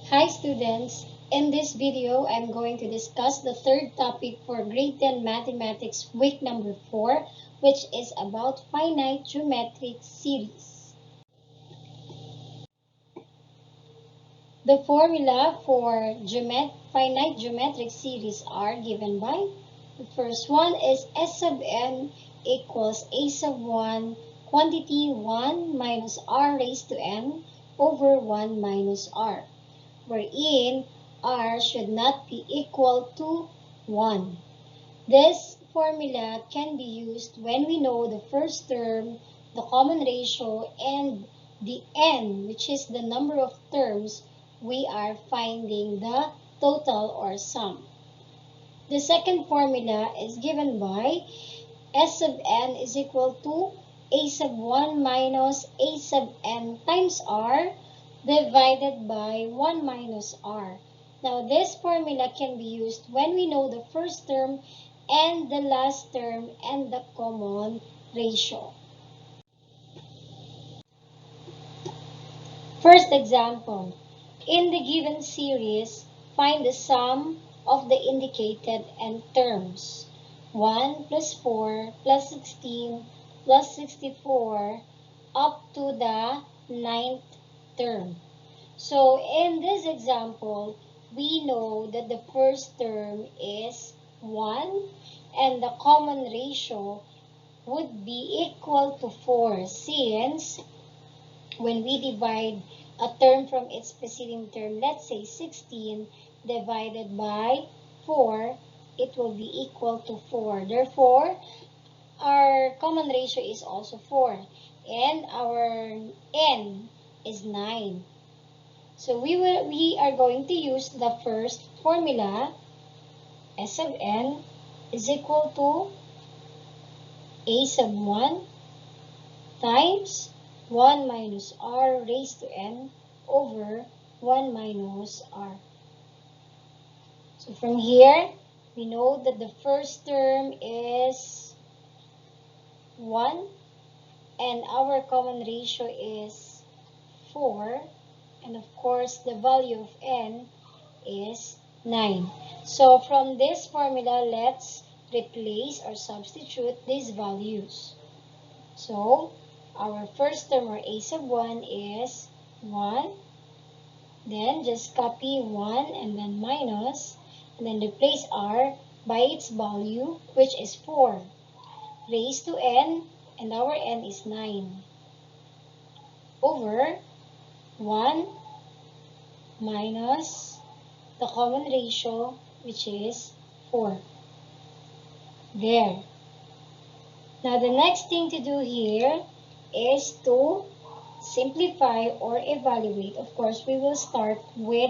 Hi students! In this video, I'm going to discuss the third topic for grade 10 mathematics week number 4, which is about finite geometric series. The formula for finite geometric series are given by the first one is S sub n equals a sub 1 quantity 1 minus r raised to n over 1 minus r, wherein r should not be equal to 1. This formula can be used when we know the first term, the common ratio, and the n, which is the number of terms we are finding the total or sum. The second formula is given by S sub n is equal to a sub 1 minus a sub n times r divided by 1 minus r. Now, this formula can be used when we know the first term and the last term and the common ratio. First example. In the given series, find the sum of the indicated n terms. 1 plus 4 plus 16 plus 64 up to the 9th term. So in this example, we know that the first term is 1 and the common ratio would be equal to 4, since when we divide a term from its preceding term, let's say 16 divided by 4, it will be equal to 4. Therefore, our common ratio is also 4 and our n is 9. So we are going to use the first formula, S sub n is equal to a sub 1 times 1 minus r raised to n over 1 minus r. So from here, we know that the first term is 1 and our common ratio is 4. And of course, the value of n is 9. So from this formula, let's replace or substitute these values. So our first term, or a sub 1, is 1. Then just copy 1 and then minus, and then replace r by its value, which is 4, raised to n, and our n is 9, over 1 minus the common ratio, which is 4. There. Now, the next thing to do here is to simplify or evaluate. Of course, we will start with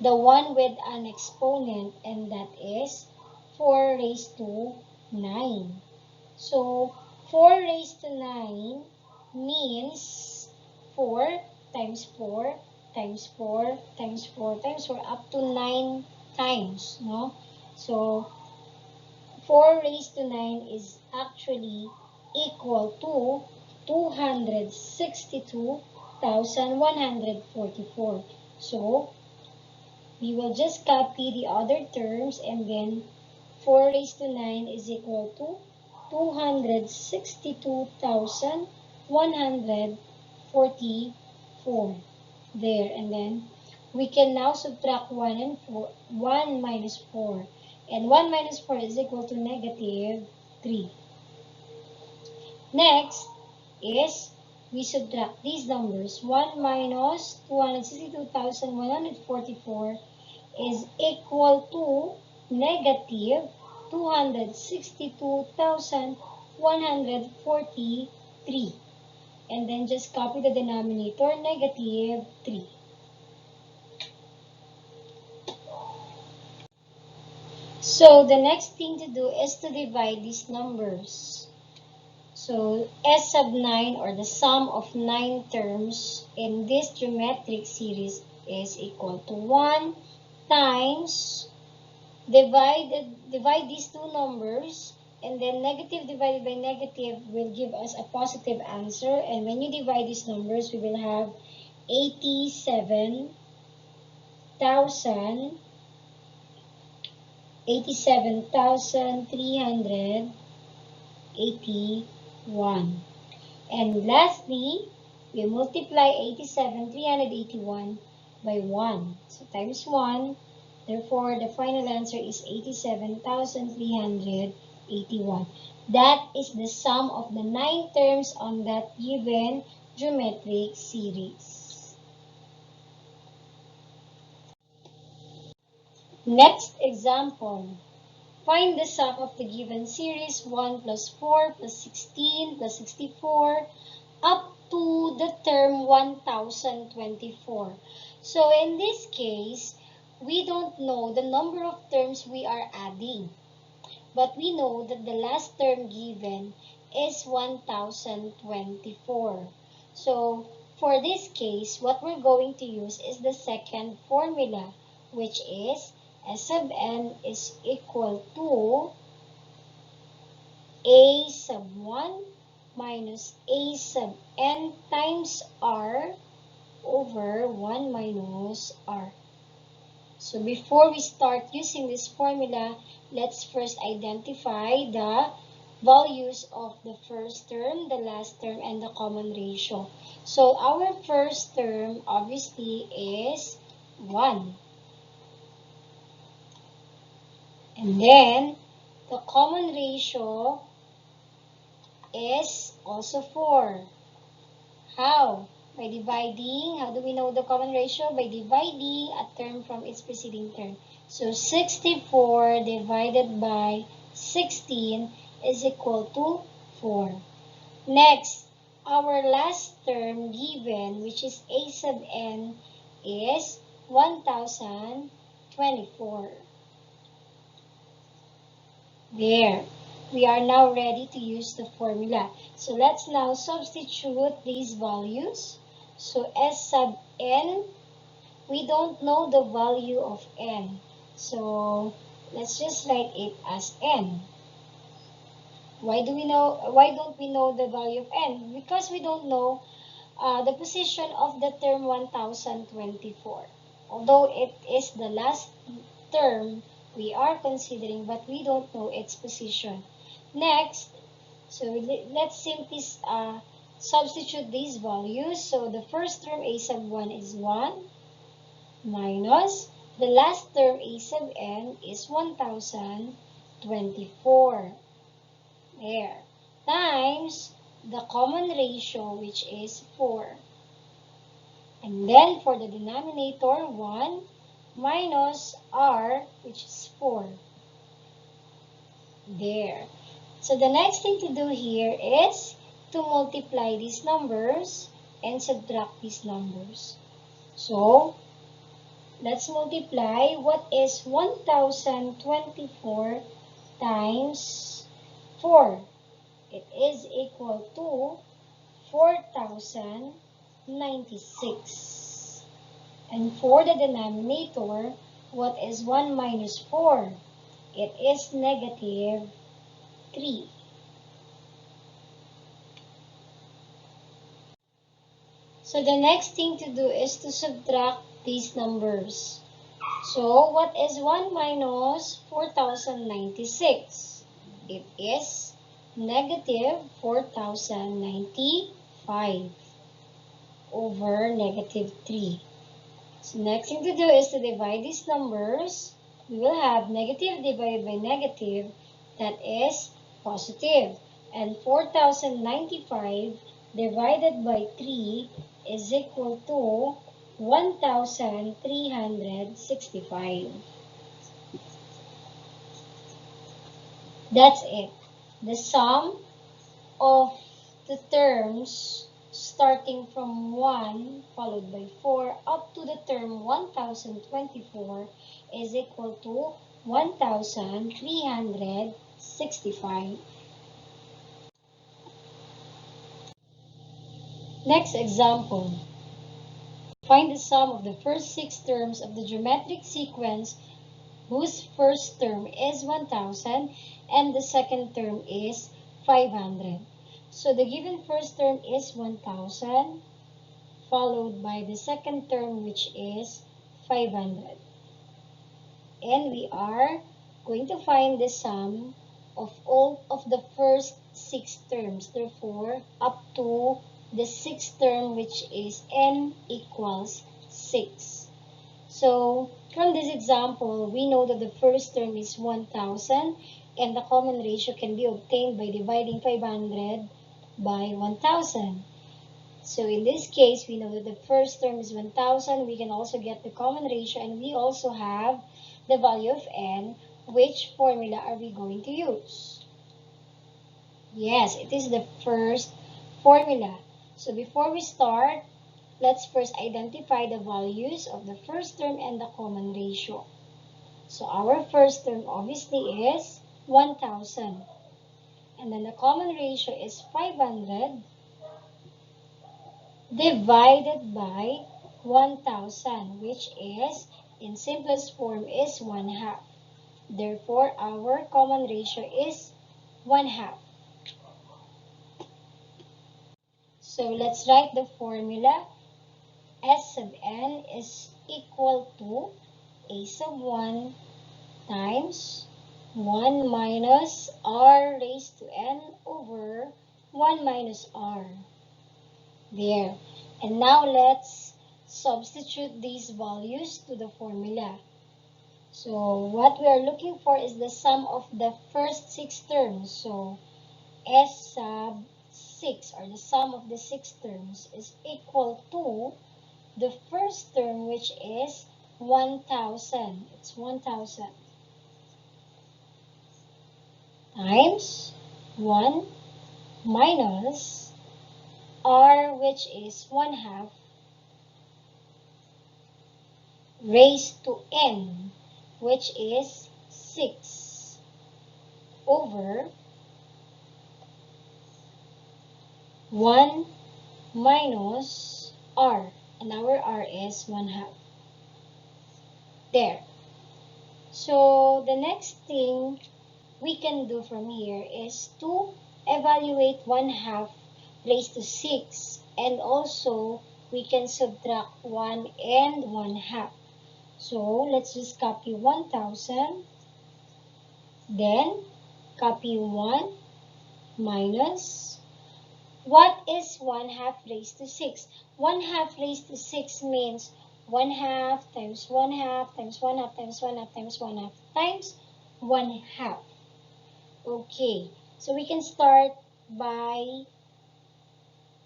the one with an exponent, and that is 4 raised to 9. So, 4 raised to 9 means 4 times 4 times 4 times 4 times 4 up to 9 times, no? So 4 raised to 9 is actually equal to 262,144. So we will just copy the other terms, and then 4 raised to 9 is equal to 262,144. There, and then we can now subtract 1 and 4, 1 minus 4, and 1 minus 4 is equal to negative 3. Next is we subtract these numbers. 1 minus 262,144 is equal to negative 262,143. And then just copy the denominator, negative 3. So the next thing to do is to divide these numbers. So S sub 9, or the sum of 9 terms in this geometric series, is equal to 1 times, divide these two numbers, and then negative divided by negative will give us a positive answer. And when you divide these numbers, we will have 87 87,381. And lastly, we multiply 87,381 by 1. So times 1. Therefore, the final answer is 87,381. That is the sum of the 9 terms on that given geometric series. Next example. Find the sum of the given series 1 plus 4 plus 16 plus 64 up to the term 1024. So in this case, we don't know the number of terms we are adding. But we know that the last term given is 1024. So for this case, what we're going to use is the second formula, which is S sub n is equal to a sub 1 minus a sub n times r over 1 minus r. So before we start using this formula, let's first identify the values of the first term, the last term, and the common ratio. So our first term obviously is 1. And then the common ratio is also 4. How? By dividing. How do we know the common ratio? By dividing a term from its preceding term. So 64 divided by 16 is equal to 4. Next, our last term given, which is a sub n, is 1024. There. We are now ready to use the formula. So let's now substitute these values. So S sub n, we don't know the value of n. So let's just write it as n. Why don't we know the value of n? Because we don't know the position of the term 1024. Although it is the last term we are considering, but we don't know its position. Next, so let's simply substitute these values. So the first term a sub 1 is 1 minus the last term a sub n is 1024. There. Times the common ratio, which is 4. And then for the denominator, 1 minus r, which is 4. There. So the next thing to do here is to multiply these numbers and subtract these numbers. So let's multiply what is 1024 times 4. It is equal to 4096. And for the denominator, what is 1 minus 4? It is negative 3. So the next thing to do is to subtract these numbers. So what is 1 minus 4096? It is negative 4095 over negative 3. So next thing to do is to divide these numbers. We will have negative divided by negative, that is positive. And 4095 divided by 3 is equal to 1365. That's it. The sum of the terms starting from 1 followed by 4 up to the term 1024 is equal to 1365. Next example. Find the sum of the first 6 terms of the geometric sequence whose first term is 1000 and the second term is 500. So the given first term is 1000, followed by the second term, which is 500. And we are going to find the sum of all of the first 6 terms. Therefore, up to the 6th term, which is n equals 6. So, from this example, we know that the first term is 1,000 and the common ratio can be obtained by dividing 500 by 1,000. So in this case, we know that the first term is 1,000. We can also get the common ratio, and we also have the value of n. Which formula are we going to use? Yes, it is the first formula. So before we start, let's first identify the values of the first term and the common ratio. So our first term obviously is 1,000. And then the common ratio is 500 divided by 1,000, which is, in simplest form, is 1/2. Therefore, our common ratio is 1/2. So let's write the formula. S sub n is equal to a sub 1 times 1 minus r raised to n over 1 minus r. There. And now let's substitute these values to the formula. So what we are looking for is the sum of the first 6 terms. So S sub 6, or the sum of the 6 terms, is equal to the first term, which is 1,000. It's 1,000 times 1 minus r, which is 1/2, raised to n, which is 6, over 1 minus r, and our r is 1/2. There. So the next thing we can do from here is to evaluate 1/2 raised to 6, and also we can subtract 1 and 1/2. So let's just copy 1,000, then copy 1 minus, what is 1/2 raised to 6? 1/2 raised to 6 means 1/2 times 1/2 times 1/2 times 1/2 times 1/2 times 1/2. Okay, so we can start by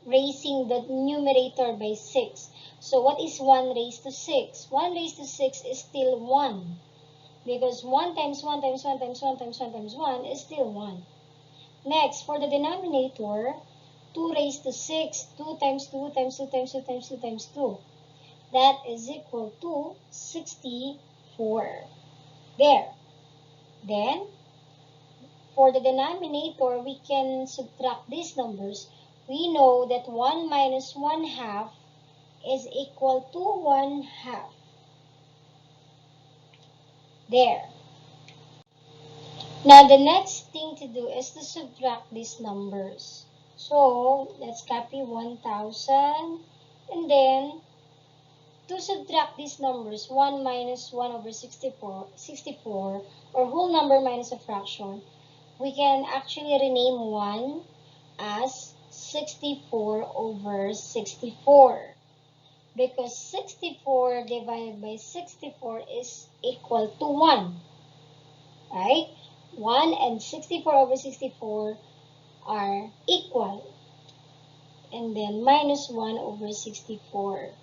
raising the numerator by 6. So what is 1 raised to 6? 1 raised to 6 is still 1. Because 1 times 1 times 1 times 1 times 1 times 1 is still 1. Next, for the denominator, 2 raised to 6, 2 times 2 times 2 times 2 times 2 times 2. That is equal to 64. There. Then, for the denominator, we can subtract these numbers. We know that 1 minus 1/2 is equal to 1/2. There. Now, the next thing to do is to subtract these numbers. So, let's copy 1,000. And then, to subtract these numbers, 1 minus 1 over 64, or whole number minus a fraction, we can actually rename 1 as 64 over 64. Because 64 divided by 64 is equal to 1. Right? 1 and 64 over 64 are equal. And then minus 1 over 64.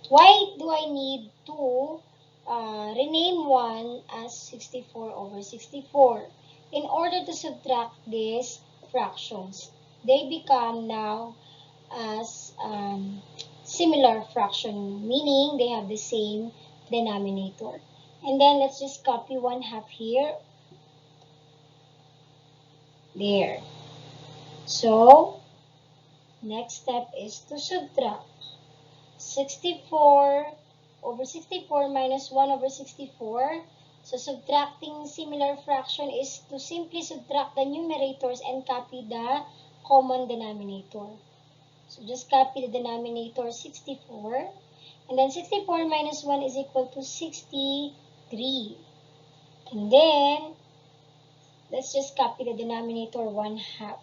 Why do I need to rename 1 as 64 over 64? In order to subtract these fractions, they become now as similar fraction, meaning they have the same denominator. And then let's just copy 1/2 here. There. So, next step is to subtract 64 over 64 minus 1 over 64. So, subtracting similar fraction is to simply subtract the numerators and copy the common denominator. So, just copy the denominator 64 And then 64 minus 1 is equal to 63. And then, let's just copy the denominator 1/2.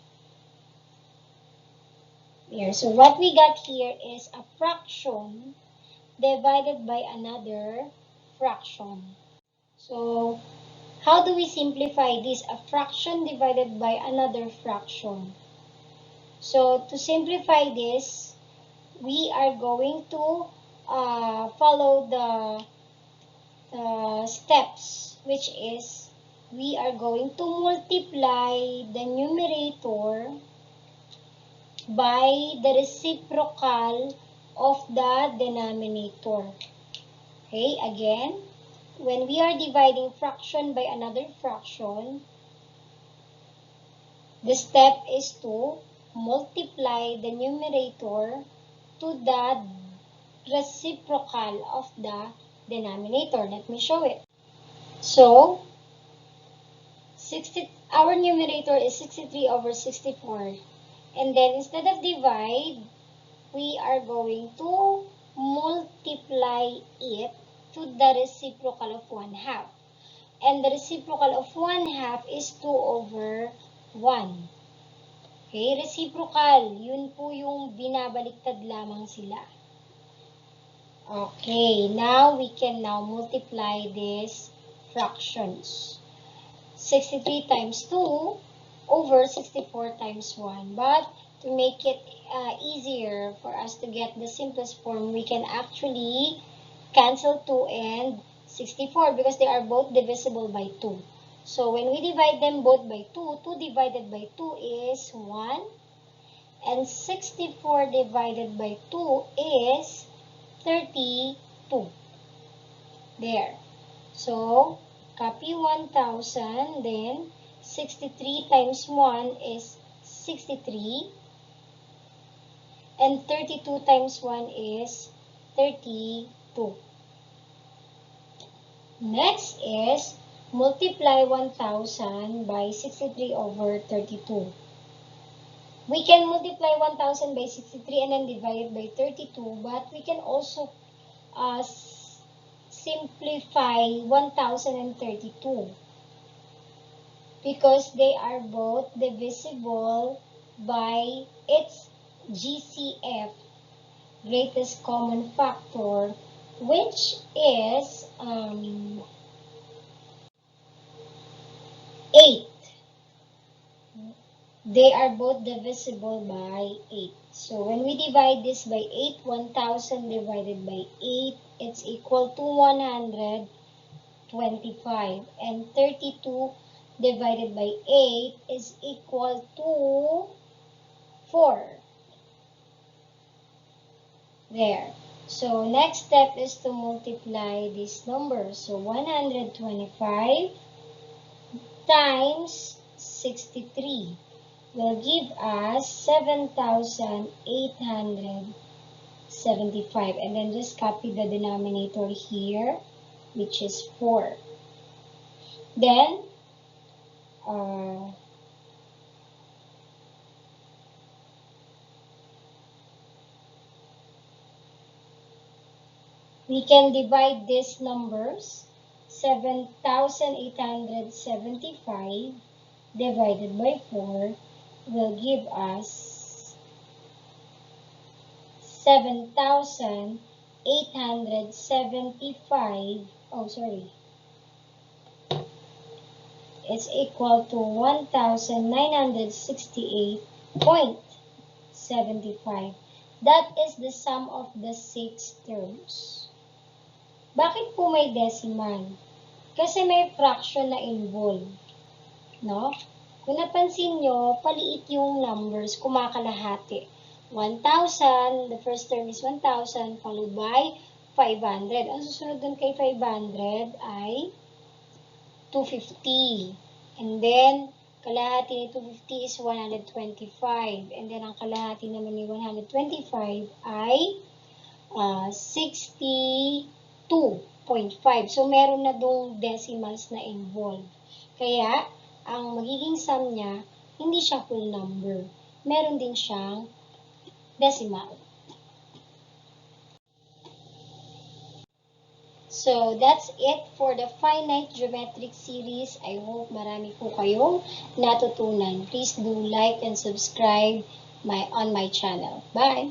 There. So what we got here is a fraction divided by another fraction. So, how do we simplify this? A fraction divided by another fraction. So, to simplify this, we are going to follow the steps, which is we are going to multiply the numerator by the reciprocal of the denominator. Okay, again, when we are dividing fraction by another fraction, the step is to multiply the numerator to the reciprocal of the denominator. Let me show it. So, our numerator is 63 over 64. And then, instead of divide, we are going to multiply it to the reciprocal of 1/2. And the reciprocal of 1/2 is 2 over 1. Okay, reciprocal. Yun po yung binabaliktad lamang sila. Okay, now we can now multiply these fractions. 63 times 2 over 64 times 1. But to make it easier for us to get the simplest form, we can actually cancel 2 and 64 because they are both divisible by 2. So when we divide them both by 2, 2 divided by 2 is 1. And 64 divided by 2 is 32. There. So, copy 1,000, then 63 times 1 is 63. And 32 times 1 is 32. Next is multiply 1,000 by 63 over 32. We can multiply 1,000 by 63 and then divide it by 32, but we can also simplify 1,032 because they are both divisible by its GCF, greatest common factor, which is 8. They are both divisible by 8. So when we divide this by 8, 1,000 divided by 8, it's equal to 125. And 32 divided by 8 is equal to 4. There. So next step is to multiply these numbers. So 125 times 63 will give us 7,875. And then just copy the denominator here, which is 4. Then, we can divide these numbers. 7,875 divided by 4 will give us 7,875. Oh, sorry. It's equal to 1,968.75. That is the sum of the 6 terms. Bakit po may decimal? Kasi may fraction na involved. No? Kung napansin nyo, paliit yung numbers, kumakalahati. 1,000, the first term is 1,000, followed by 500. Ang susunod dun kay 500 ay 250. And then, kalahati ni 250 is 125. And then, ang kalahati naman ni 125 ay 62.5. So, meron na dong decimals na involved. Kaya, ang magiging sum niya, hindi siya full number. Meron din siyang decimal. So, that's it for the finite geometric series. I hope marami po kayong natutunan. Please do like and subscribe on my channel. Bye!